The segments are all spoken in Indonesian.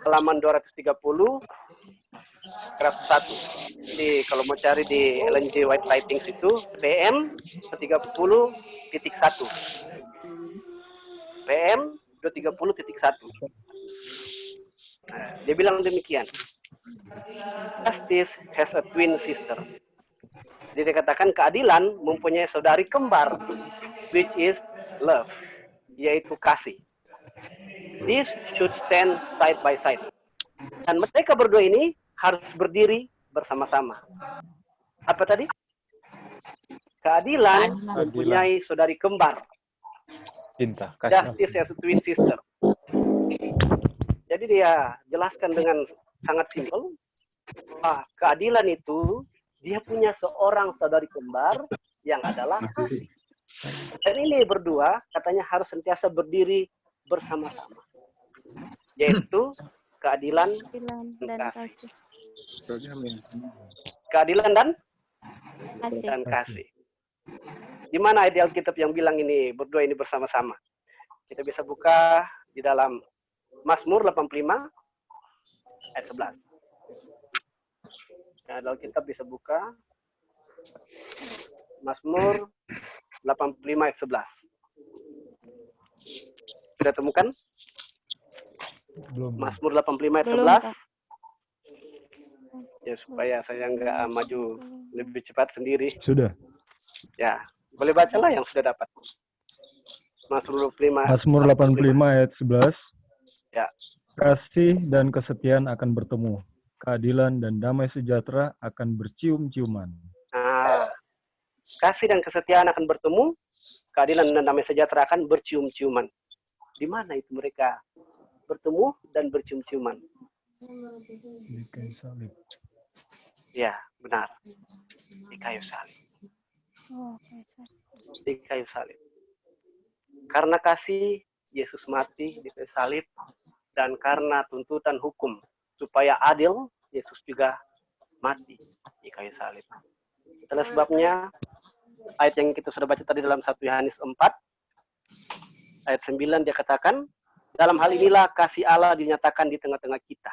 halaman 230, graf 1. Jadi kalau mau cari di Ellen G. White Writings itu, PM 30.1. PM 230.1. Nah, dia bilang demikian. Justice has a twin sister. Jadi dikatakan keadilan mempunyai saudari kembar, which is love, yaitu kasih. This should stand side by side. Dan mereka berdua ini harus berdiri bersama-sama. Apa tadi? Keadilan mempunyai saudari kembar. Cinta, Justice as a twin sister. Jadi dia jelaskan dengan sangat simpel. Keadilan itu dia punya seorang saudari kembar yang adalah kasih. Dan ini berdua katanya harus sentiasa berdiri bersama-sama. Yaitu keadilan dan kasih. Keadilan dan kasih. Di mana ayat Alkitab yang bilang ini berdua ini bersama-sama? Kita bisa buka di dalam Mazmur 85 ayat 11. Nah, Alkitab bisa buka Mazmur 85 ayat 11. Sudah temukan? Belum. Mazmur 85 ayat 11. Ya, supaya saya nggak maju lebih cepat sendiri. Sudah. Ya, boleh bacalah yang sudah dapat. Mazmur 85 ayat 11. Ya. Kasih dan kesetiaan akan bertemu. Keadilan dan damai sejahtera akan bercium-ciuman. Nah, kasih dan kesetiaan akan bertemu, keadilan dan damai sejahtera akan bercium-ciuman. Di mana itu mereka bertemu dan bercium-ciuman? Di kayu salib. Ya, benar. Di kayu salib. Di kayu salib. Karena kasih, Yesus mati di kayu salib, dan karena tuntutan hukum supaya adil, Yesus juga mati di kayu salib. Itulah sebabnya ayat yang kita sudah baca tadi dalam 1 Yohanes 4 ayat 9 dia katakan, dalam hal inilah kasih Allah dinyatakan di tengah-tengah kita,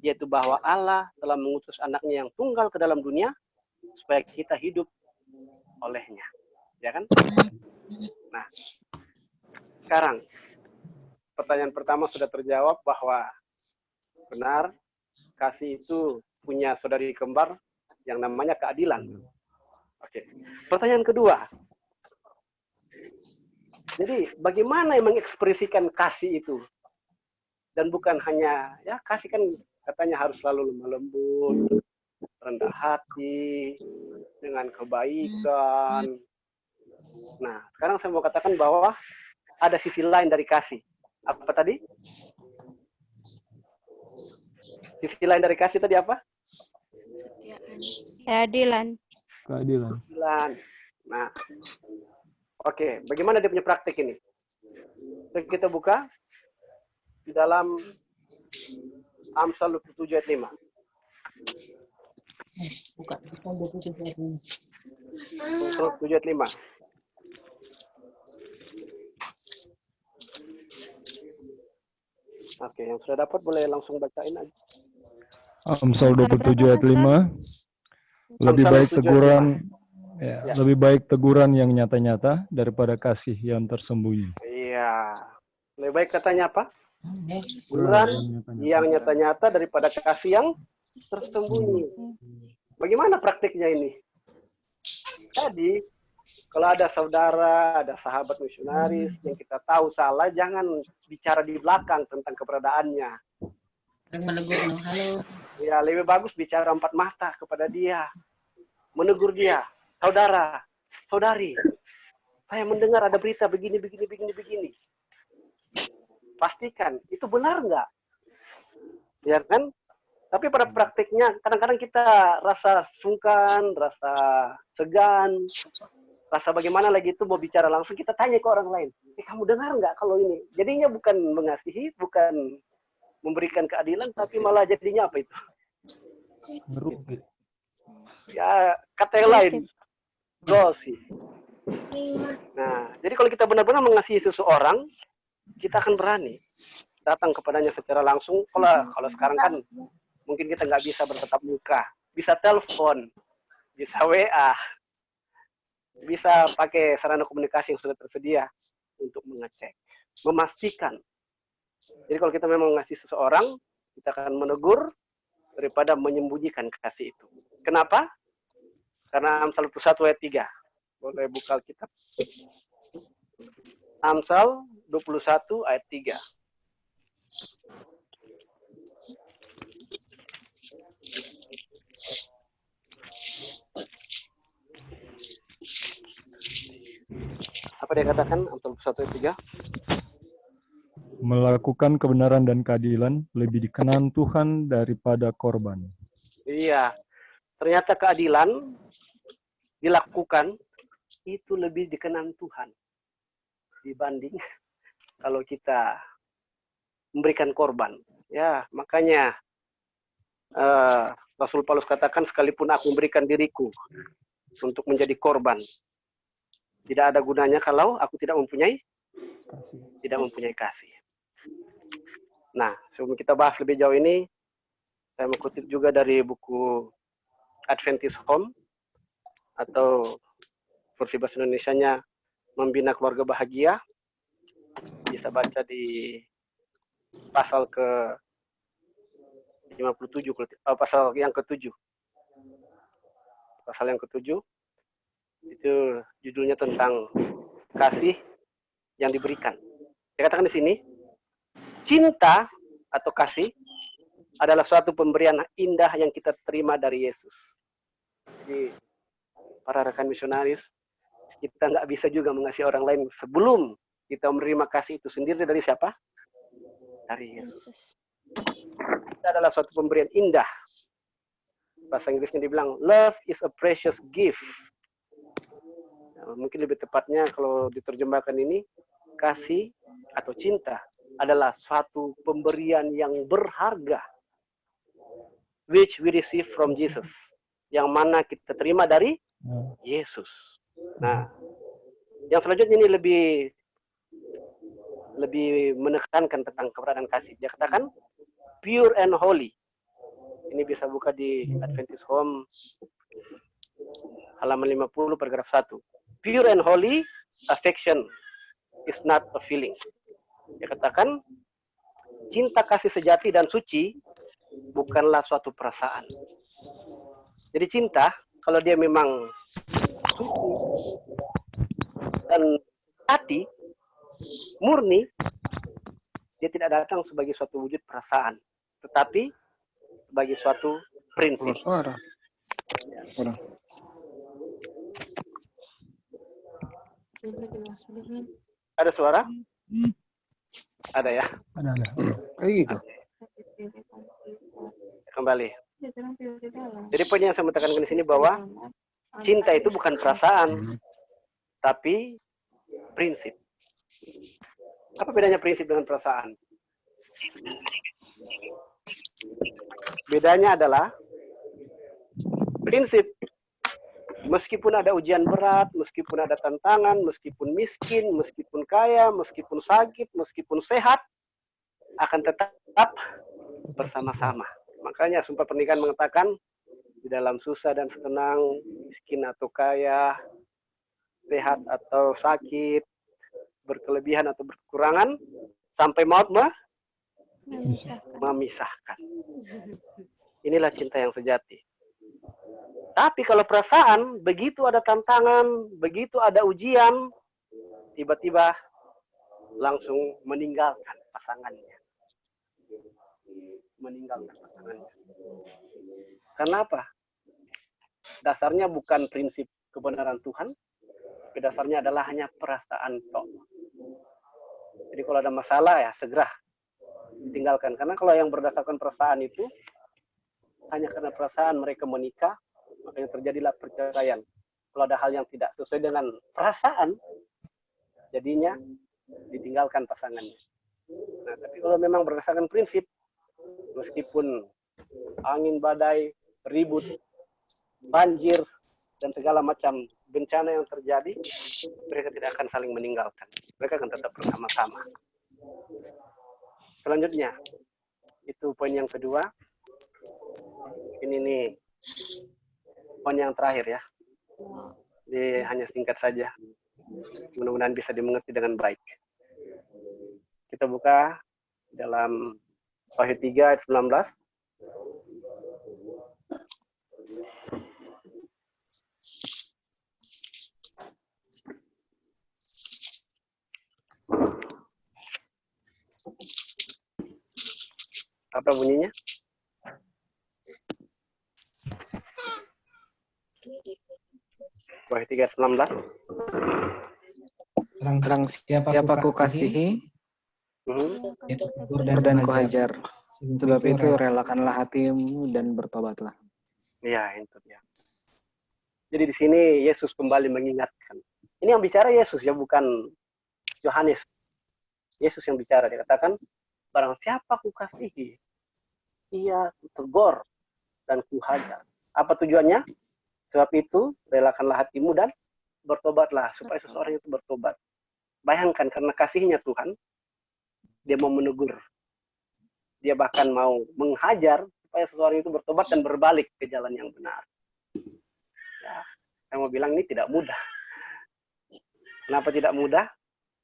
yaitu bahwa Allah telah mengutus anaknya yang tunggal ke dalam dunia supaya kita hidup olehnya. Ya kan? Nah, sekarang pertanyaan pertama sudah terjawab bahwa benar kasih itu punya saudari kembar yang namanya keadilan. Oke. Pertanyaan kedua. Jadi bagaimana yang mengekspresikan kasih itu? Dan bukan hanya, ya kasih kan katanya harus selalu lemah lembut, rendah hati, dengan kebaikan. Nah, sekarang saya mau katakan bahwa ada sisi lain dari kasih. Apa tadi? Sisi lain dari kasih tadi apa? Keadilan. Keadilan. Nah, oke. Bagaimana dia punya praktik ini? Kita buka di dalam Amsal 27 ayat 5. Bukan, Amsal 27 ayat 5. Amsal 27 ayat 5. Oke, yang sudah dapat boleh langsung bacain aja. Amsal 27 ayat 5. Lebih baik teguran lebih baik teguran yang nyata-nyata daripada kasih yang tersembunyi. Iya. Lebih baik katanya apa? Teguran yang nyata-nyata daripada kasih yang tersembunyi. Bagaimana praktiknya ini? Jadi, kalau ada saudara, ada sahabat misionaris yang kita tahu salah, jangan bicara di belakang tentang keberadaannya. Menegur, halo. Ya, lebih bagus bicara empat mata kepada dia. Menegur dia. Saudara, saudari, saya mendengar ada berita begini. Pastikan, itu benar nggak? Ya kan? Tapi pada praktiknya, kadang-kadang kita rasa sungkan, rasa segan, rasa bagaimana lagi itu mau bicara langsung, kita tanya ke orang lain. Kamu dengar nggak kalau ini? Jadinya bukan mengasihi, bukan memberikan keadilan, tapi malah jadinya apa itu? Merugi. Ya, kata yang lain. Gosip. Nah, jadi kalau kita benar-benar mengasihi seseorang, kita akan berani datang kepadanya secara langsung. Kalau sekarang kan mungkin kita nggak bisa bertatap muka, bisa telepon, bisa WA, bisa pakai sarana komunikasi yang sudah tersedia untuk mengecek, memastikan. Jadi kalau kita memang ngasih seseorang, kita akan menegur daripada menyembunyikan kasih itu. Kenapa? Karena Amsal 21 ayat 3. Boleh buka Alkitab. Amsal 21 ayat 3. Apa dia katakan Amsal 21 ayat 3? Melakukan kebenaran dan keadilan lebih dikenan Tuhan daripada korban. Iya, ternyata keadilan dilakukan itu lebih dikenan Tuhan dibanding kalau kita memberikan korban. Ya, makanya Rasul Paulus katakan, sekalipun aku memberikan diriku untuk menjadi korban, tidak ada gunanya kalau aku tidak mempunyai kasih. Nah, sebelum kita bahas lebih jauh ini, saya mengutip juga dari buku Adventist Home, atau versi bahasa Indonesianya Membina Keluarga Bahagia. Bisa baca di pasal ke 57, pasal yang ke-7. Pasal yang ke-7 itu judulnya tentang kasih yang diberikan. Saya katakan di sini, cinta atau kasih adalah suatu pemberian indah yang kita terima dari Yesus. Jadi para rekan misionaris, kita nggak bisa juga mengasihi orang lain sebelum kita menerima kasih itu sendiri dari siapa? Dari Yesus. Itu adalah suatu pemberian indah. Bahasa Inggrisnya dibilang, love is a precious gift. Nah, mungkin lebih tepatnya kalau diterjemahkan ini, kasih atau cinta adalah suatu pemberian yang berharga, which we receive from Jesus, yang mana kita terima dari Yesus. Nah, yang selanjutnya ini lebih menekankan tentang keberadaan kasih. Dia katakan pure and holy. Ini bisa buka di Adventist Home halaman 50 paragraf 1. Pure and holy affection is not a feeling. Dia katakan cinta kasih sejati dan suci bukanlah suatu perasaan. Jadi cinta kalau dia memang suci dan hati murni, dia tidak datang sebagai suatu wujud perasaan, tetapi sebagai suatu prinsip. Ada suara? Ada ya? Ada. Gitu. Kembali. Jadi poin yang saya mau tekankan di sini bahwa cinta itu bukan perasaan, tapi prinsip. Apa bedanya prinsip dengan perasaan? Bedanya adalah prinsip, meskipun ada ujian berat, meskipun ada tantangan, meskipun miskin, meskipun kaya, meskipun sakit, meskipun sehat, akan tetap bersama-sama. Makanya Sumpah Pernikahan mengatakan, di dalam susah dan senang, miskin atau kaya, sehat atau sakit, berkelebihan atau berkekurangan, sampai maut memisahkan. Inilah cinta yang sejati. Tapi kalau perasaan, begitu ada tantangan, begitu ada ujian, tiba-tiba langsung meninggalkan pasangannya. Karena apa? Dasarnya bukan prinsip kebenaran Tuhan, tapi dasarnya adalah hanya perasaan tok. Jadi kalau ada masalah ya segera ditinggalkan. Karena kalau yang berdasarkan perasaan itu, hanya karena perasaan mereka menikah, makanya terjadilah perceraian. Kalau ada hal yang tidak sesuai dengan perasaan, jadinya ditinggalkan pasangannya. Nah, tapi kalau memang berdasarkan prinsip, meskipun angin badai, ribut, banjir, dan segala macam bencana yang terjadi, mereka tidak akan saling meninggalkan. Mereka akan tetap bersama-sama. Selanjutnya, itu poin yang kedua. Ini nih, poin yang terakhir ya. Jadi hanya singkat saja. Mudah-mudahan bisa dimengerti dengan baik. Kita buka dalam Wahyu 3 ayat 19. Apa bunyinya? Wahyu 3 ayat 19. Barang siapa ku kasihi, tegur dan kuhajar. Sebab itu relakanlah hatimu dan bertobatlah. Ya, itu dia. Jadi di sini Yesus kembali mengingatkan. Ini yang bicara Yesus ya, bukan Yohanes. Yesus yang bicara. Dia katakan, barang siapa ku kasihi, ia tegur dan kuhajar. Apa tujuannya? Sebab itu, relakanlah hatimu dan bertobatlah, supaya seseorang itu bertobat. Bayangkan, karena kasihnya Tuhan, dia mau menegur. Dia bahkan mau menghajar, supaya seseorang itu bertobat dan berbalik ke jalan yang benar. Ya, saya mau bilang ini tidak mudah. Kenapa tidak mudah?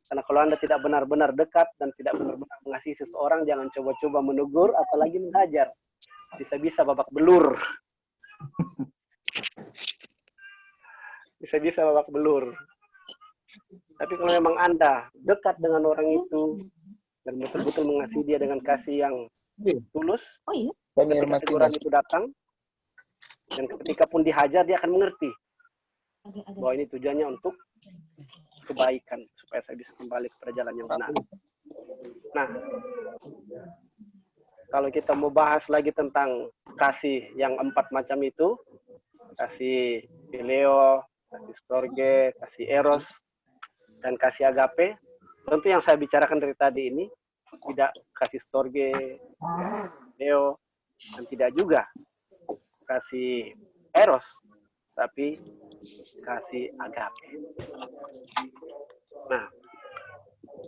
Karena kalau Anda tidak benar-benar dekat dan tidak benar-benar mengasihi seseorang, jangan coba-coba menegur, apalagi menghajar. Bisa-bisa babak belur. Bisa-bisa babak belur. Tapi kalau memang Anda dekat dengan orang itu, dan betul-betul mengasihi dia dengan kasih yang tulus, ketika teguran itu datang, dan ketika pun dihajar, dia akan mengerti bahwa ini tujuannya untuk kebaikan, supaya saya bisa kembali kepada jalan yang benar. Nah, kalau kita mau bahas lagi tentang kasih yang 4 macam itu, kasih phileo, kasih storge, kasih eros, dan kasih agape, tentu yang saya bicarakan dari tadi ini tidak kasih storge, phileo, dan tidak juga kasih eros, tapi kasih agape. Nah,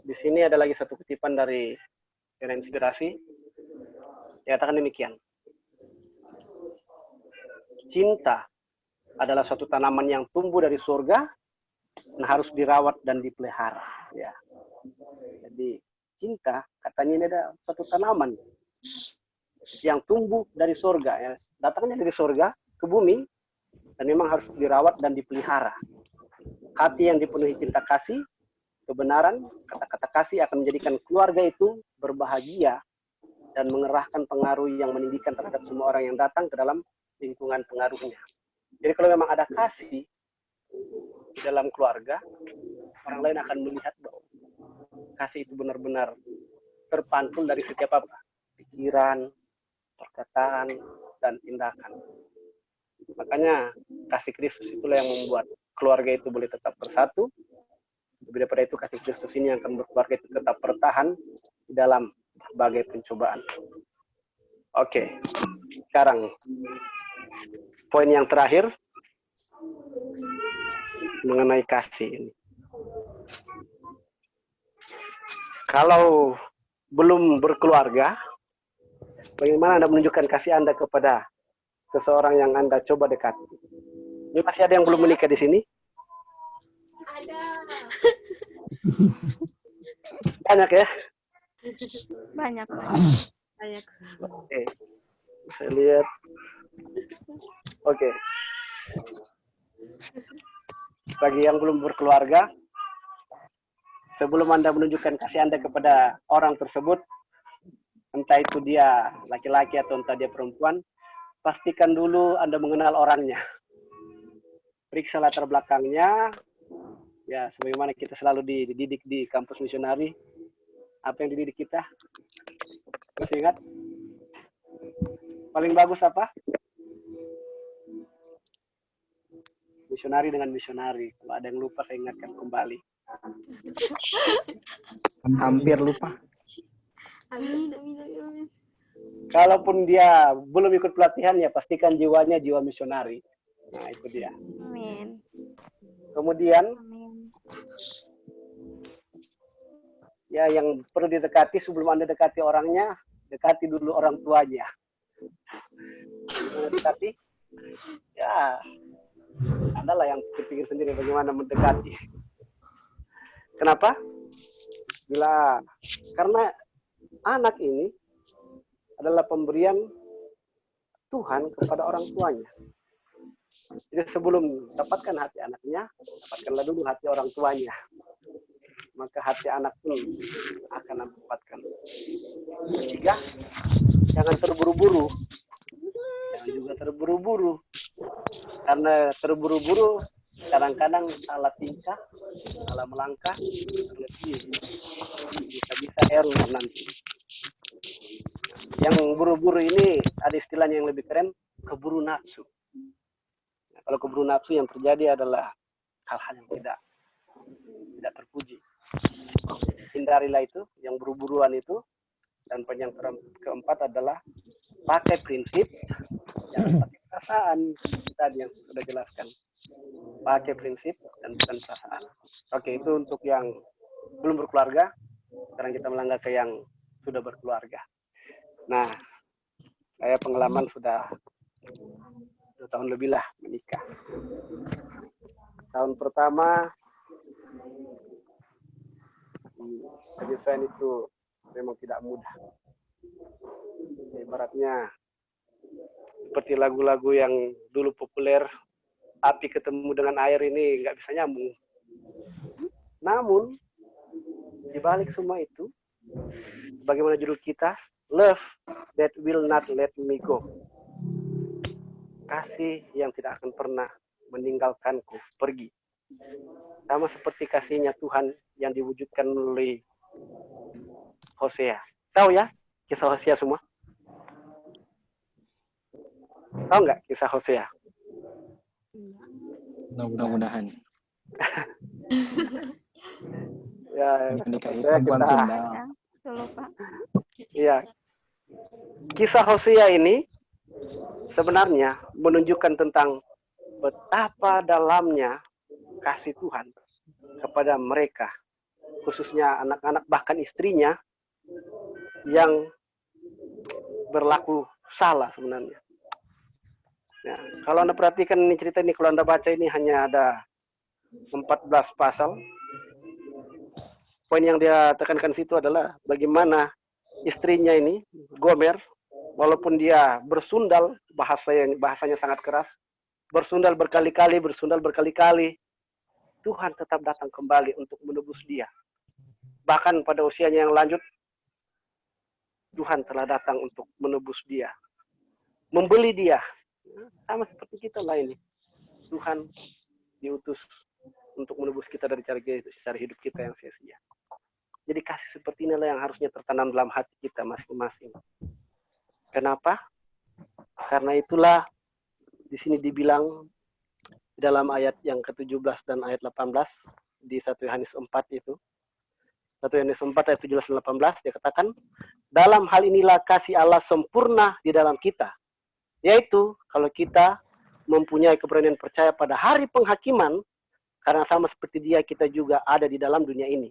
di sini ada lagi satu kutipan dari Era Inspirasi. Dia katakan demikian. Cinta adalah suatu tanaman yang tumbuh dari surga dan harus dirawat dan dipelihara. Ya. Jadi cinta katanya ini ada suatu tanaman yang tumbuh dari surga, ya. Datangnya dari surga ke bumi dan memang harus dirawat dan dipelihara. Hati yang dipenuhi cinta kasih, kebenaran, kata-kata kasih akan menjadikan keluarga itu berbahagia dan mengerahkan pengaruh yang meninggikan terhadap semua orang yang datang ke dalam lingkungan pengaruhnya. Jadi kalau memang ada kasih di dalam keluarga, orang lain akan melihat bahwa kasih itu benar-benar terpantul dari setiap apa? Pikiran, perkataan, dan tindakan. Makanya kasih Kristus itulah yang membuat keluarga itu boleh tetap bersatu. Lebih daripada itu, kasih Kristus ini yang akan membuat keluarga itu tetap bertahan di dalam berbagai pencobaan. Oke, sekarang poin yang terakhir mengenai kasih ini. Kalau belum berkeluarga, bagaimana Anda menunjukkan kasih Anda kepada seseorang yang Anda coba dekati? Ini masih ada yang belum menikah di sini? Ada. Banyak ya? Banyak. Oke. Saya lihat. Oke. Bagi yang belum berkeluarga, sebelum Anda menunjukkan kasih Anda kepada orang tersebut, entah itu dia laki-laki atau entah dia perempuan, pastikan dulu Anda mengenal orangnya. Periksa latar belakangnya, ya sebagaimana kita selalu dididik di kampus misionari. Apa yang dididik kita? Masih ingat? Paling bagus apa? Misionari dengan misionari. Kalau ada yang lupa, saya ingatkan kembali. Hampir lupa. Amin, amin, amin. Kalaupun dia belum ikut pelatihan, ya pastikan jiwanya jiwa misionari. Nah, itu dia. Amin. Kemudian, Amin. Ya, yang perlu didekati sebelum Anda dekati orangnya, dekati dulu orang tuanya. Dekati, ya Anda lah yang pikir sendiri bagaimana mendekati. Kenapa? Karena anak ini adalah pemberian Tuhan kepada orang tuanya. Jadi sebelum dapatkan hati anaknya, dapatkanlah dulu hati orang tuanya. Maka hati anak pun akan dapatkan. Ketiga, jangan terburu-buru. Jangan juga terburu-buru. Karena terburu-buru kadang-kadang salah tingkah, salah melangkah, terlebih bisa error nanti. Yang buru-buru ini ada istilahnya yang lebih keren, keburu nafsu. Nah, kalau keburu nafsu yang terjadi adalah hal-hal yang tidak terpuji. Hindarilah itu, yang buru-buruan itu. Dan yang keempat adalah pakai prinsip, jangan pakai perasaan. Tadi yang sudah jelaskan. Pakai prinsip dan bukan perasaan. Oke, itu untuk yang belum berkeluarga. Sekarang kita melangkah ke yang sudah berkeluarga. Nah, saya pengalaman sudah 2 tahun lebih lah menikah. Tahun pertama, penyelesaian itu memang tidak mudah. Ibaratnya seperti lagu-lagu yang dulu populer, api ketemu dengan air ini nggak bisa nyambung. Namun, di balik semua itu, bagaimana judul kita? Love that will not let me go. Kasih yang tidak akan pernah meninggalkanku pergi. Sama seperti kasihnya Tuhan yang diwujudkan oleh Hosea. Tahu ya kisah Hosea semua? Tahu nggak kisah Hosea? Mudah-mudahan. Ya, Menikahi perempuan Sunda. Lupa. Iya. Kisah Hosea ini sebenarnya menunjukkan tentang betapa dalamnya kasih Tuhan kepada mereka, khususnya anak-anak bahkan istrinya yang berlaku salah sebenarnya. Nah, kalau Anda perhatikan ini cerita ini, kalau Anda baca ini hanya ada 14 pasal. Poin yang dia tekankan situ adalah bagaimana istrinya ini, Gomer, walaupun dia bersundal, bahasanya sangat keras, bersundal berkali-kali, Tuhan tetap datang kembali untuk menebus dia. Bahkan pada usianya yang lanjut, Tuhan telah datang untuk menebus dia, membeli dia. Sama seperti kita lah ini. Tuhan diutus untuk menebus kita dari cara hidup kita yang sia-sia. Jadi kasih seperti inilah yang harusnya tertanam dalam hati kita masing-masing. Kenapa? Karena itulah di sini dibilang dalam ayat yang ke-17 dan ayat 18 di 1 Yohanes 4 itu. 1 Yohanes 4 ayat 17 dan 18 dia katakan, dalam hal inilah kasih Allah sempurna di dalam kita. Yaitu kalau kita mempunyai keberanian percaya pada hari penghakiman, karena sama seperti dia kita juga ada di dalam dunia ini.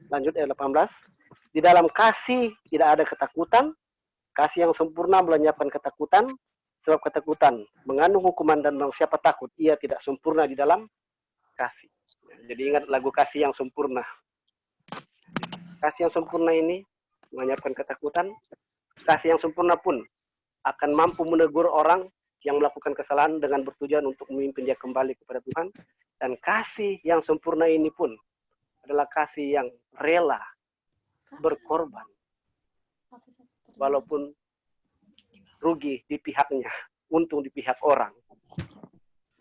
Lanjut ayat 18. Di dalam kasih tidak ada ketakutan. Kasih yang sempurna melenyapkan ketakutan. Sebab ketakutan mengandung hukuman dan siapa takut, ia tidak sempurna di dalam kasih. Jadi ingat lagu kasih yang sempurna. Kasih yang sempurna ini melenyapkan ketakutan. Kasih yang sempurna pun akan mampu menegur orang yang melakukan kesalahan dengan bertujuan untuk memimpin dia kembali kepada Tuhan. Dan kasih yang sempurna ini pun adalah kasih yang rela berkorban. Walaupun rugi di pihaknya, untung di pihak orang.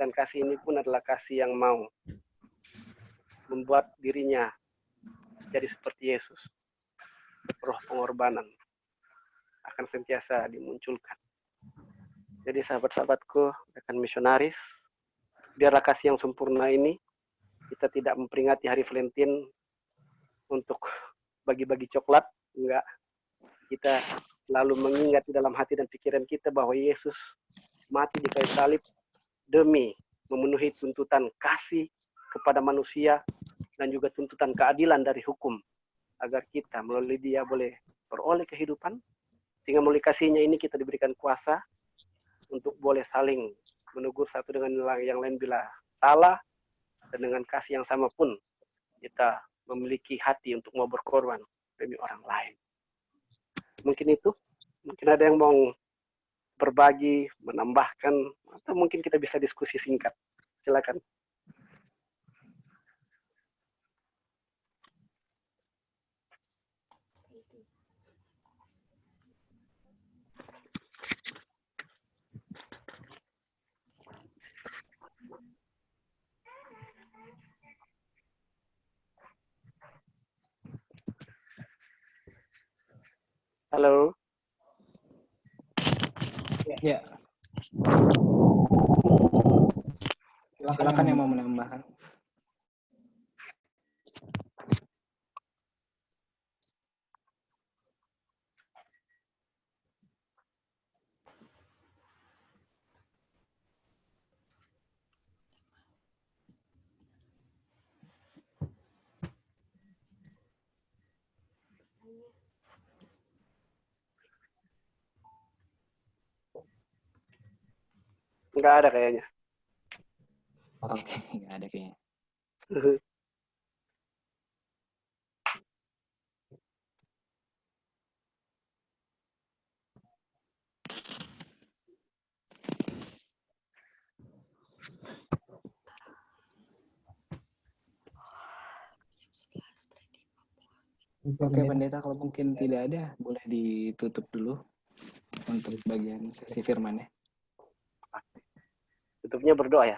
Dan kasih ini pun adalah kasih yang mau membuat dirinya jadi seperti Yesus. Roh pengorbanan akan sentiasa dimunculkan. Jadi sahabat-sahabatku, rekan misionaris, biarlah kasih yang sempurna ini, kita tidak memperingati hari Valentine untuk bagi-bagi coklat, enggak. Kita lalu mengingat di dalam hati dan pikiran kita bahwa Yesus mati di kayu salib demi memenuhi tuntutan kasih kepada manusia dan juga tuntutan keadilan dari hukum, agar kita melalui dia boleh beroleh kehidupan, sehingga melalui kasihnya ini kita diberikan kuasa untuk boleh saling menegur satu dengan yang lain bila salah, dan dengan kasih yang sama pun kita memiliki hati untuk mau berkorban demi orang lain. Mungkin itu, mungkin ada yang mau berbagi, menambahkan, atau mungkin kita bisa diskusi singkat. Silakan. Halo. Ya, silakan yang mau menambahkan. Nggak ada kayaknya. Oke, nggak ada kayaknya. Oke, pendeta, kalau mungkin tidak ada, boleh ditutup dulu untuk bagian sesi firman-nya. Tutupnya berdoa ya.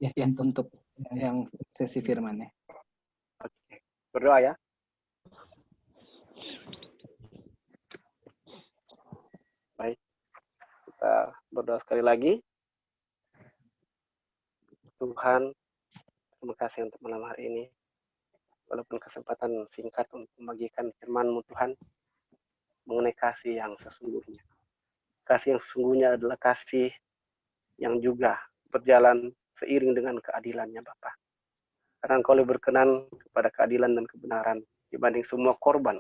Ya, untuk yang sesi firman-nya. Oke. Berdoa ya. Baik. Kita berdoa sekali lagi. Tuhan, terima kasih untuk malam hari ini. Walaupun kesempatan singkat untuk membagikan firman-Mu Tuhan, mengenai kasih yang sesungguhnya. Kasih yang sesungguhnya adalah kasih yang juga berjalan seiring dengan keadilannya Bapa. Karena Engkau lebih berkenan kepada keadilan dan kebenaran dibanding semua korban.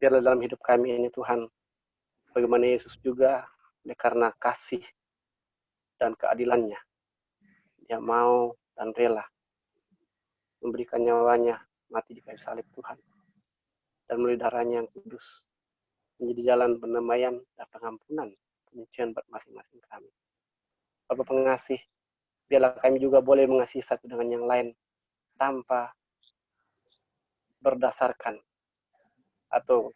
Biarlah dalam hidup kami ini Tuhan, bagaimana Yesus juga karena kasih dan keadilannya, Dia mau dan rela memberikan nyawanya mati di kayu salib Tuhan. Dan melalui darahnya yang kudus menjadi jalan pendamaian dan pengampunan penyucian buat masing-masing kami. Bapa pengasih, biarlah kami juga boleh mengasihi satu dengan yang lain tanpa berdasarkan atau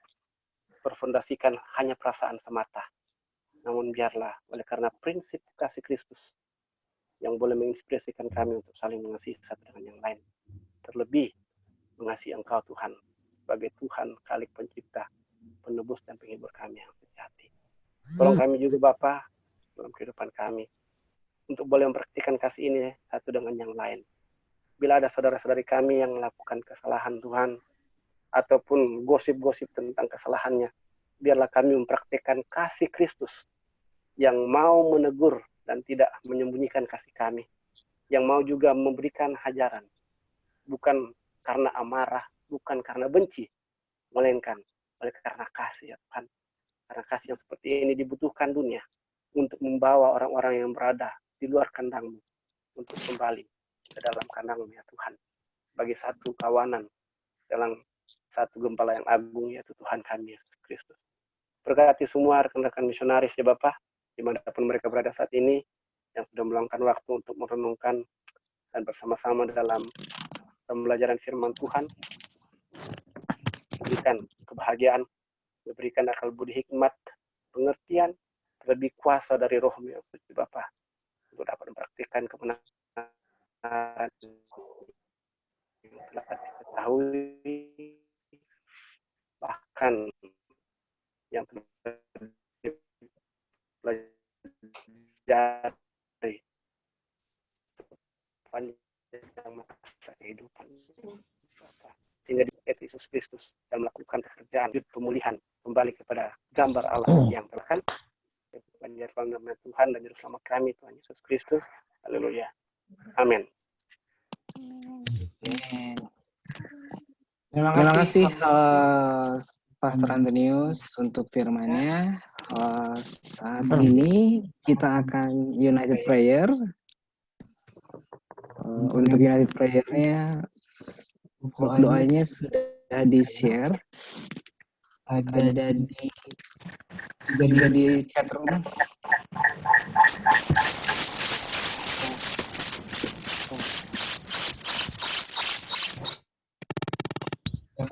berfondasikan hanya perasaan semata. Namun biarlah oleh karena prinsip kasih Kristus yang boleh menginspirasikan kami untuk saling mengasihi satu dengan yang lain. Terlebih mengasihi Engkau Tuhan sebagai Tuhan Khalik Pencipta, penebus dan penghibur kami yang sejati. Tolong kami juga Bapa dalam kehidupan kami untuk boleh mempraktikkan kasih ini satu dengan yang lain. Bila ada saudara-saudari kami yang melakukan kesalahan Tuhan ataupun gosip-gosip tentang kesalahannya, biarlah kami mempraktikkan kasih Kristus yang mau menegur dan tidak menyembunyikan kasih kami, yang mau juga memberikan hajaran, bukan karena amarah, bukan karena benci, melainkan oleh karena kasih ya Tuhan. Karena kasih yang seperti ini dibutuhkan dunia untuk membawa orang-orang yang berada di luar kandang-Mu untuk kembali ke dalam kandang-Mu ya Tuhan. Bagi satu kawanan dalam satu gembala yang agung yaitu Tuhan kami Yesus Kristus. Berkati semua rekan-rekan misionaris ya Bapak, dimanapun mereka berada saat ini, yang sudah meluangkan waktu untuk merenungkan dan bersama-sama dalam pembelajaran firman Tuhan. Berikan kebahagiaan, berikan akal budi hikmat, pengertian, terlebih kuasa dari Roh-Mu yang suci Bapa untuk dapat mempraktikkan kebenaran yang telah diketahui, bahkan yang telah dipelajari sepanjang masa kehidupan Bapa. Sehingga di Yesus Kristus dan melakukan pekerjaan pemulihan kembali kepada gambar Allah yang telah kan dalam nama Tuhan dan Juru Selamat kami Tuhan Yesus Kristus. Haleluya. Amin. Amin. Terima kasih Pastor Antonius untuk firman-Nya. Saat ini kita akan United Prayer. Untuk United Prayer-nya, doanya sudah di-share. Ada di chat room.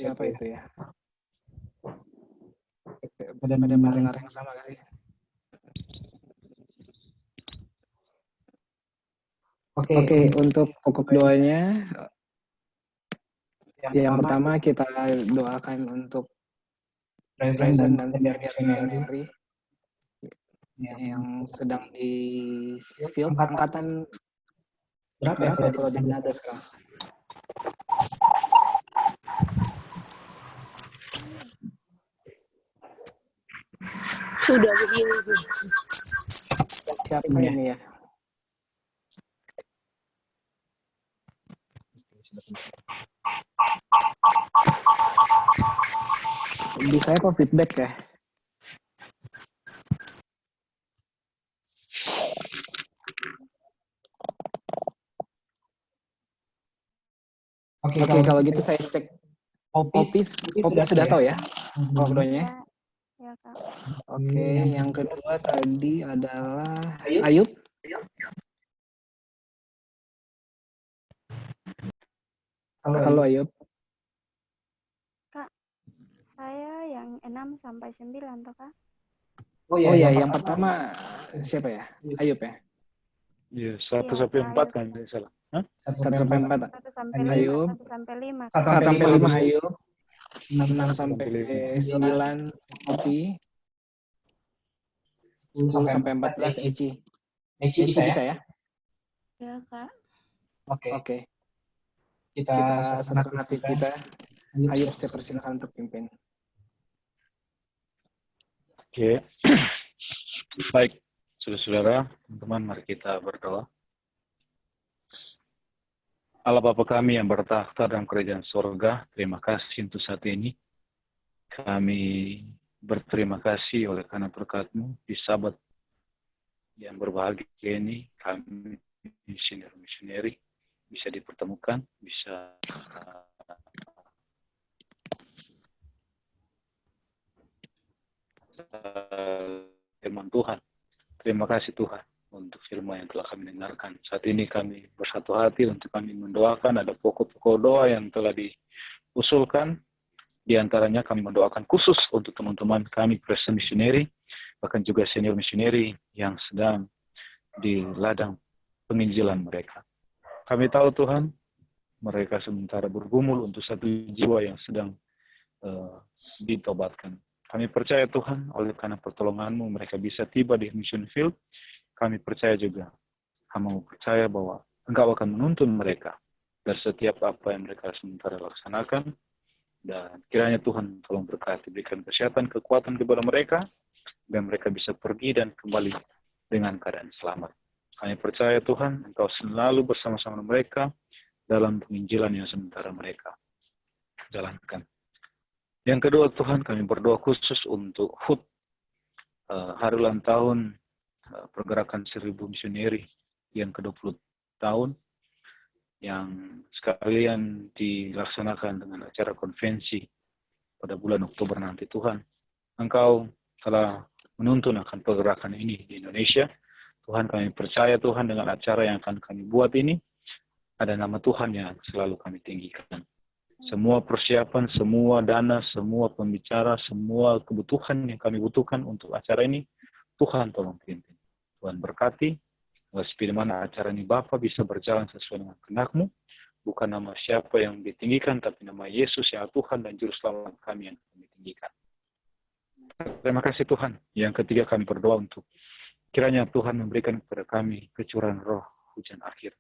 Siapa itu ya? Pada mendengar yang sama kali. Oke, untuk pokok doanya, yang pertama kita doakan untuk present dan senior missionary yang sedang di field angkatan berapa ya kalau di Kanada sekarang? Sudah begini. Siapa ini ya? Bisa apa feedback ya? Oke, kalau gitu saya cek Opis sudah tahu ya pokoknya. Ya, Kak. Oke, yang kedua tadi adalah Ayub. Halo Ayub. Kak, saya yang 6 sampai 9 toh, Kak? Oh iya, yang pertama siapa ya? Ayub ya? Iya, 1 Iya, sampai Kak, 4 Ayub. kan, tidak salah. Hah? 1 sampai 4. 1 sampai 5, Ayub. 1 sampai 5. 1 sampai 5 Ayub. 6 sampai sampai 5. 9 Opi. 10 sampai 14 Eci. Eci bisa ya? Ya, Kak. Oke. Kita serahkan hati kita. Ayub, saya persilakan untuk pimpin. Oke. Baik, saudara-saudara, teman-teman, mari kita berdoa. Allah Bapa kami yang bertakhta dalam kerajaan sorga, terima kasih untuk saat ini. Kami berterima kasih oleh karena berkat-Mu di Sabat yang berbahagia ini, kami missionary bisa dipertemukan, bisa firman Tuhan. Terima kasih Tuhan untuk firman yang telah kami dengarkan. Saat ini kami bersatu hati untuk kami mendoakan, ada pokok-pokok doa yang telah diusulkan. Di antaranya kami mendoakan khusus untuk teman-teman kami present missionary, bahkan juga senior missionary yang sedang di ladang penginjilan mereka. Kami tahu Tuhan, mereka sementara bergumul untuk satu jiwa yang sedang ditobatkan. Kami percaya Tuhan, oleh karena pertolongan-Mu mereka bisa tiba di mission field. Kami percaya juga, Hamba percaya bahwa Engkau akan menuntun mereka dari setiap apa yang mereka sementara laksanakan. Dan kiranya Tuhan tolong berkati, berikan kesehatan, kekuatan kepada mereka, dan mereka bisa pergi dan kembali dengan keadaan selamat. Kami percaya Tuhan, Engkau selalu bersama-sama mereka dalam penginjilan yang sementara mereka jalankan. Yang kedua Tuhan, kami berdoa khusus untuk HUT, hari ulang tahun pergerakan 1000 misioneri yang ke-20 tahun, yang sekalian dilaksanakan dengan acara konvensi pada bulan Oktober nanti. Tuhan, Engkau telah menuntun akan pergerakan ini di Indonesia. Tuhan, kami percaya Tuhan dengan acara yang akan kami buat ini, ada nama Tuhan yang selalu kami tinggikan. Semua persiapan, semua dana, semua pembicara, semua kebutuhan yang kami butuhkan untuk acara ini, Tuhan tolong pimpin. Tuhan berkati, di mana acara ini Bapa bisa berjalan sesuai dengan kehendak-Mu, bukan nama siapa yang ditinggikan, tapi nama Yesus yang Tuhan dan Juru Selamat kami yang kami tinggikan. Terima kasih Tuhan. Yang ketiga kami berdoa untuk kiranya Tuhan memberikan kepada kami kecurahan roh hujan akhir.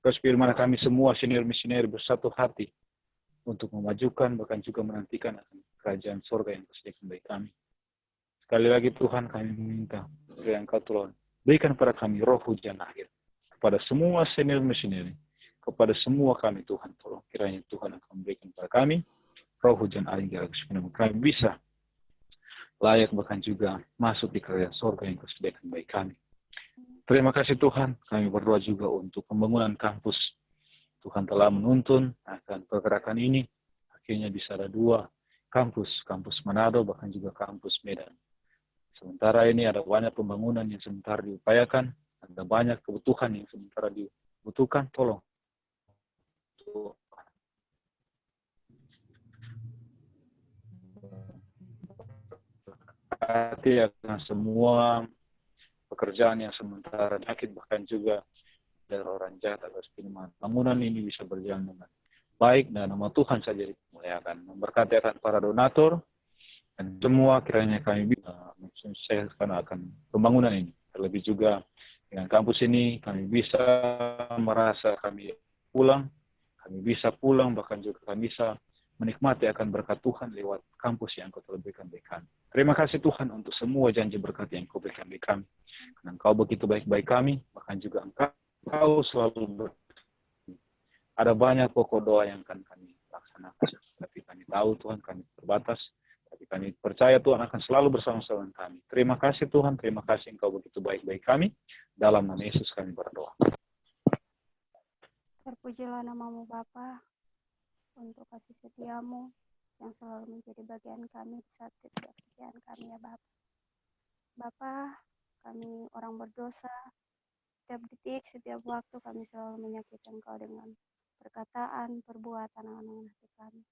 Terus firman kami semua senior missionary bersatu hati untuk memajukan, bahkan juga menantikan akan kerajaan surga yang tersediakan bagi kami. Sekali lagi Tuhan, kami meminta supaya Engkau tolong berikan kepada kami roh hujan akhir, kepada semua senior missionary, kepada semua kami Tuhan. Tolong kiranya Tuhan akan memberikan kepada kami roh hujan aling supaya kami bisa layak bahkan juga masuk di kerajaan sorga yang Kau sediakan bagi kami. Terima kasih Tuhan, kami berdoa juga untuk pembangunan kampus. Tuhan telah menuntun akan pergerakan ini, akhirnya bisa ada 2 kampus, kampus Manado bahkan juga kampus Medan. Sementara ini ada banyak pembangunan yang sementara diupayakan, ada banyak kebutuhan yang sementara dibutuhkan, tolong. Hati akan semua pekerjaan yang sementara sakit, bahkan juga dari orang jahat atas firman. Bangunan ini bisa berjalan dengan baik dan nama Tuhan saja dimuliakan. Memberkati akan para donatur dan semua kiranya kami bisa mensukseskan akan pembangunan ini. Terlebih juga dengan kampus ini kami bisa merasa kami bisa pulang, bahkan juga kami bisa menikmati akan berkat Tuhan lewat kampus yang Kau telah berikan bagi kami. Terima kasih Tuhan untuk semua janji berkat yang Kau berikan bagi kami. Karena Engkau begitu baik-baik kami, bahkan juga Engkau selalu ada banyak pokok doa yang akan kami laksanakan. Tapi kami tahu Tuhan kami terbatas, tapi kami percaya Tuhan akan selalu bersama-sama dengan kami. Terima kasih Tuhan, terima kasih Engkau begitu baik-baik kami. Dalam nama Yesus kami berdoa. Terpujilah namamu Bapa, untuk kasih setiamu yang selalu menjadi bagian kami di saat ketidaksetiaan kami ya Bapa. Bapa, kami orang berdosa, setiap detik, setiap waktu kami selalu menyakiti Engkau dengan perkataan, perbuatan, angan-angan hati kami.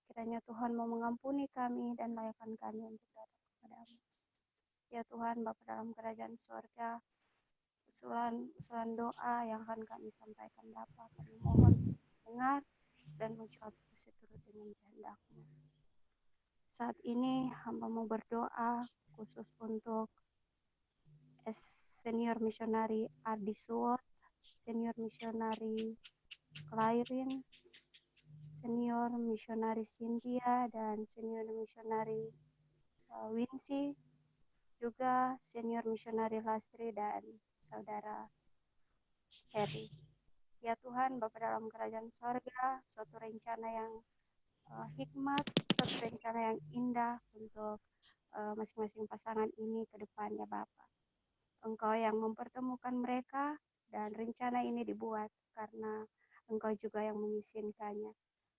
Kiranya Tuhan mau mengampuni kami dan layakkan kami untuk datang kepadamu. Ya Tuhan, Bapa dalam kerajaan sorga, usulan doa yang akan kami sampaikan Bapa, kami mohon dengar dan menjawab seturut dengan kehendak-Mu. Saat ini hamba mau berdoa khusus untuk senior missionary Ardi Suwot, senior missionary Clairin, senior missionary Cynthia, dan senior missionary Wincy, juga senior missionary Lastri dan saudara Harry. Ya Tuhan, Bapa dalam kerajaan sorga, suatu rencana yang hikmat, suatu rencana yang indah untuk masing-masing pasangan ini ke depannya Bapa. Engkau yang mempertemukan mereka dan rencana ini dibuat karena Engkau juga yang mengizinkannya.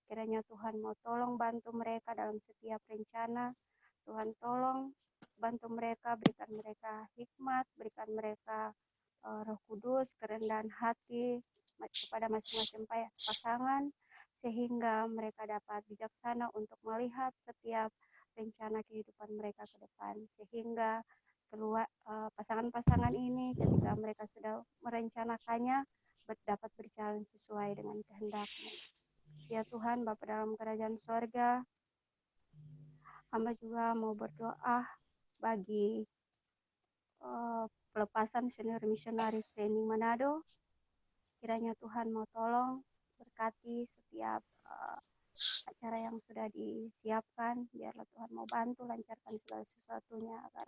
Kiranya Tuhan mau tolong bantu mereka dalam setiap rencana. Tuhan tolong bantu mereka, berikan mereka hikmat, berikan mereka Roh Kudus, kerendahan hati kepada masing-masing pasangan, sehingga mereka dapat bijaksana untuk melihat setiap rencana kehidupan mereka ke depan, sehingga pasangan-pasangan ini ketika mereka sudah merencanakannya dapat berjalan sesuai dengan kehendak-Mu. Ya Tuhan, Bapa dalam kerajaan sorga, hamba juga mau berdoa bagi pelepasan senior missionary training Manado. Kiranya Tuhan mau tolong berkati setiap acara yang sudah disiapkan. Biarlah Tuhan mau bantu lancarkan segala sesuatunya agar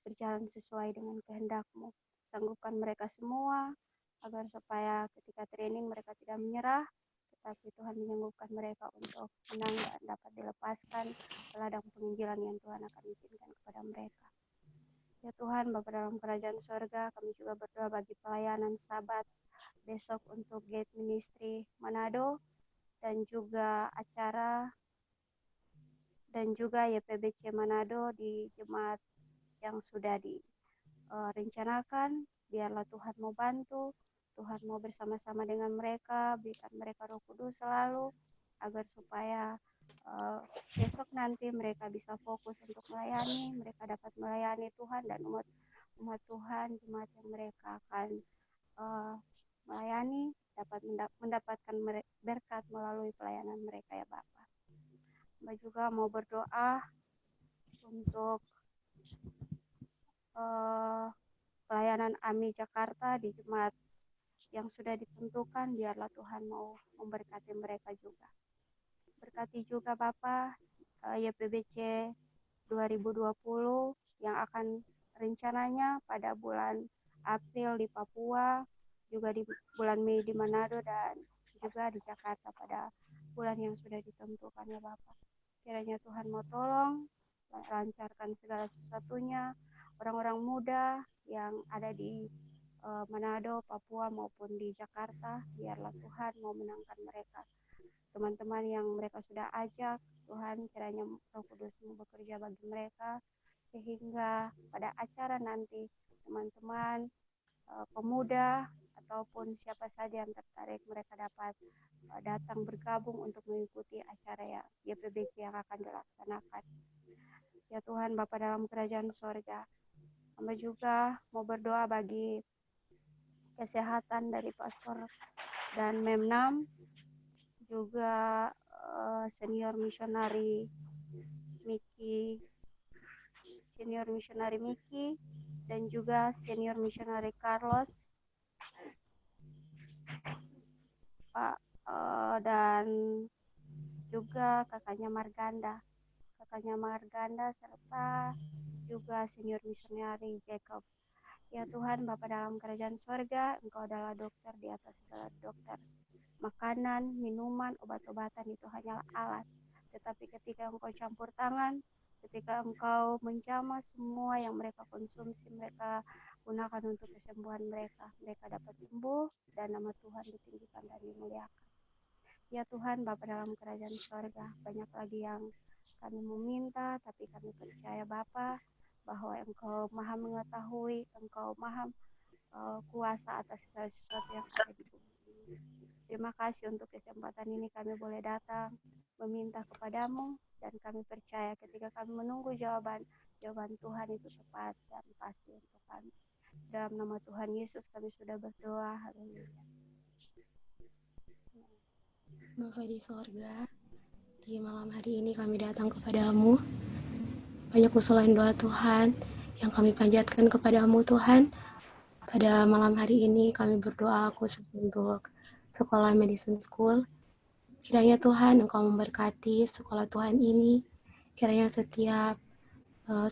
berjalan sesuai dengan kehendak-Mu. Sanggupkan mereka semua agar supaya ketika training mereka tidak menyerah, tetapi Tuhan menyanggupkan mereka untuk menang dan dapat dilepaskan ke ladang penginjilan yang Tuhan akan izinkan kepada mereka. Ya Tuhan, Bapa dalam kerajaan sorga, kami juga berdoa bagi pelayanan Sabat besok untuk Gate Ministry Manado, dan juga acara dan juga YPBC Manado di jemaat yang sudah direncanakan. Biarlah Tuhan mau bantu, Tuhan mau bersama-sama dengan mereka, berikan mereka Roh Kudus selalu, agar supaya besok nanti mereka bisa fokus untuk melayani, mereka dapat melayani Tuhan dan umat Tuhan, jemaat yang mereka akan melayani dapat mendapatkan berkat melalui pelayanan mereka ya Bapak. Mbak juga mau berdoa untuk pelayanan AMI Jakarta di jemaat yang sudah ditentukan, biarlah Tuhan mau memberkati mereka juga. Berkati juga Bapak YPBC 2020 yang akan rencananya pada bulan April di Papua, juga di bulan Mei di Manado, dan juga di Jakarta pada bulan yang sudah ditentukan ya Bapak. Kiranya Tuhan mau tolong, lancarkan segala sesuatunya, orang-orang muda yang ada di Manado, Papua maupun di Jakarta, biarlah Tuhan mau menangkan mereka. Teman-teman yang mereka sudah ajak, Tuhan kiranya Roh Kudus bekerja bagi mereka, sehingga pada acara nanti teman-teman pemuda ataupun siapa saja yang tertarik mereka dapat datang bergabung untuk mengikuti acara ya YPBC yang akan dilaksanakan. Ya Tuhan Bapa dalam kerajaan sorga, hamba juga mau berdoa bagi kesehatan dari pastor dan Memnam, juga senior misionari Miki, dan juga senior misionari Carlos, Pak, dan juga kakaknya Marganda, serta juga senior misionari Jacob. Ya Tuhan, Bapa dalam kerajaan sorga, Engkau adalah dokter di atas segala dokter. Makanan, minuman, obat-obatan itu hanyalah alat. Tetapi ketika Engkau campur tangan, ketika Engkau menjamah semua yang mereka konsumsi, mereka gunakan untuk kesembuhan mereka. Mereka dapat sembuh dan nama Tuhan ditinggikan dan dimuliakan. Ya Tuhan, Bapa dalam kerajaan sorga, banyak lagi yang kami meminta, tapi kami percaya Bapa, bahwa Engkau maha mengetahui, Engkau maha kuasa atas segala sesuatu yang ada di bumi ini. Terima kasih untuk kesempatan ini kami boleh datang meminta kepadamu, dan kami percaya ketika kami menunggu jawaban Tuhan itu tepat dan pasti untuk kami. Dalam nama Tuhan Yesus kami sudah berdoa. Haleluya. Bapa di sorga, di malam hari ini kami datang kepadamu. Banyak usulan doa Tuhan yang kami panjatkan kepadamu Tuhan. Pada malam hari ini kami berdoa khusus untuk sekolah medicine school. Kiranya Tuhan Engkau memberkati sekolah Tuhan ini. Kiranya setiap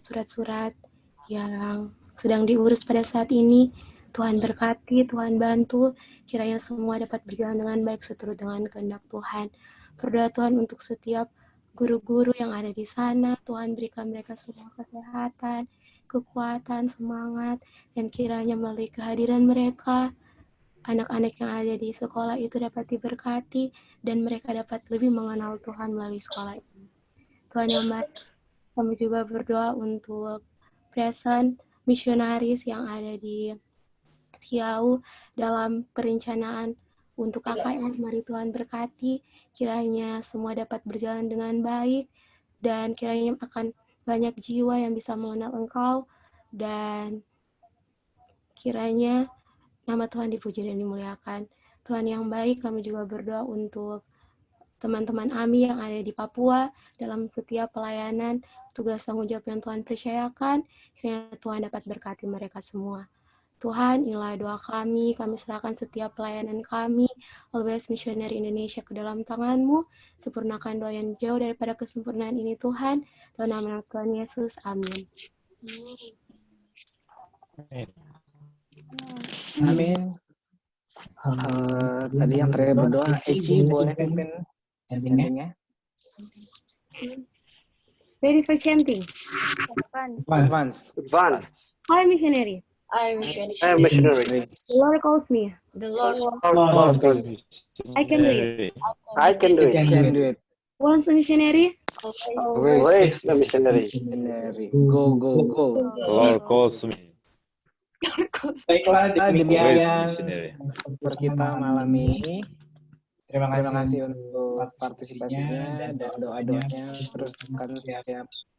surat-surat yang sedang diurus pada saat ini, Tuhan berkati, Tuhan bantu. Kiranya semua dapat berjalan dengan baik seturut dengan kehendak Tuhan. Berdoa Tuhan untuk setiap guru-guru yang ada di sana, Tuhan berikan mereka semua kesehatan, kekuatan, semangat, dan kiranya melalui kehadiran mereka, anak-anak yang ada di sekolah itu dapat diberkati, dan mereka dapat lebih mengenal Tuhan melalui sekolah ini. Tuhan yang baik, kami juga berdoa untuk present misionaris yang ada di Siau dalam perencanaan untuk KKR. Mari Tuhan berkati, kiranya semua dapat berjalan dengan baik, dan kiranya akan banyak jiwa yang bisa mengenal Engkau, dan kiranya nama Tuhan dipuji dan dimuliakan. Tuhan yang baik, kami juga berdoa untuk teman-teman AMI yang ada di Papua dalam setiap pelayanan, tugas tanggung jawab yang Tuhan percayakan, kiranya Tuhan dapat berkati mereka semua. Tuhan, inilah doa kami serahkan setiap pelayanan kami, Always Missionary Indonesia ke dalam tangan-Mu, sempurnakan doa yang jauh daripada kesempurnaan ini Tuhan, dalam nama Tuhan Yesus, amin. Amin. Tadi yang terakhir berdoa, Eci boleh pimpin chantingnya? Ready for chanting. Advance. Hi missionary. I am I am missionary. The Lord calls me. The Lord I can do it. I can do You it. can do it. Once a missionary, Always the missionary. Missionary. Go. Lord calls me. Baiklah, demikian Missionary. per kita malam ini. Terima kasih untuk partisipasinya dan doa-doanya. Teruskan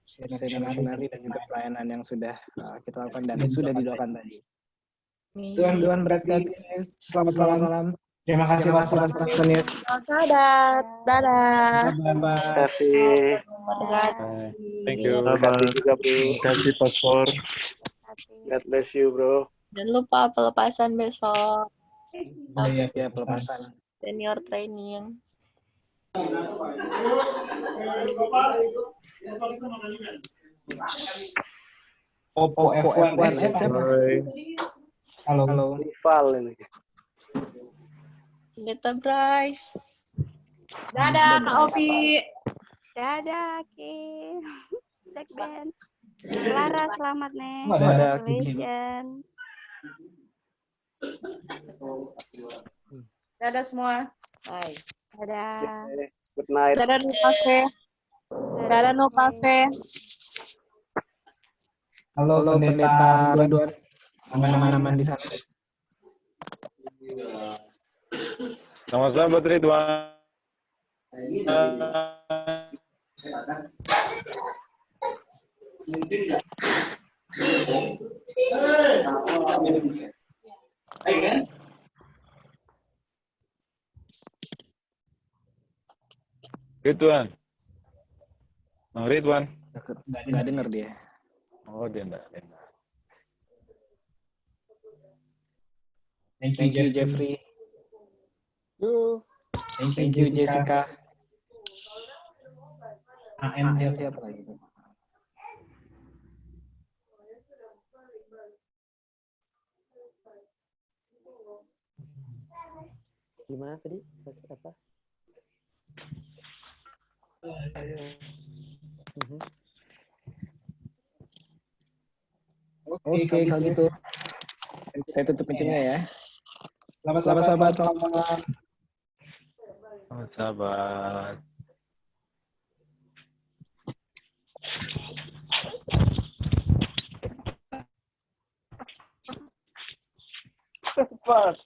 setiap misionari dan juga pelayanan yang sudah kita lakukan dan sudah didoakan tadi. Tuhan berkati. Selamat malam. Terima kasih Pastor Antonio. Dadah. Terima kasih. Thank you. Terima kasih juga, Bro. Terima kasih, Pastor. God bless you, Bro. Jangan lupa pelepasan besok. Ya, pelepasan. Senior training. Oppo F1S. Halo. Rival ini. Pendeta Bryce. Dadah, Kak Opi. Dadah, Ki. Sekben. Clara, selamat, Nek. Dadah, Ki. Congratulations. Dadah semua. Hai. Dadah. Good night. Dadah Nupase. Dadah Nupase. Halo, Pendeta Ridwan. Aman-aman di sana. Sama-sama Buat Ridwan. Ridwan. Bang Ridwan. Nggak denger dia. Oh, dia enggak. Thank you, Jeffrey. Thank you, Jessica. AM siapa lagi? Gimana tadi? Apa? Oke, kalau gitu. Saya tutup pintunya ya. Selamat sahabat. Selamat sahabat. Cepat.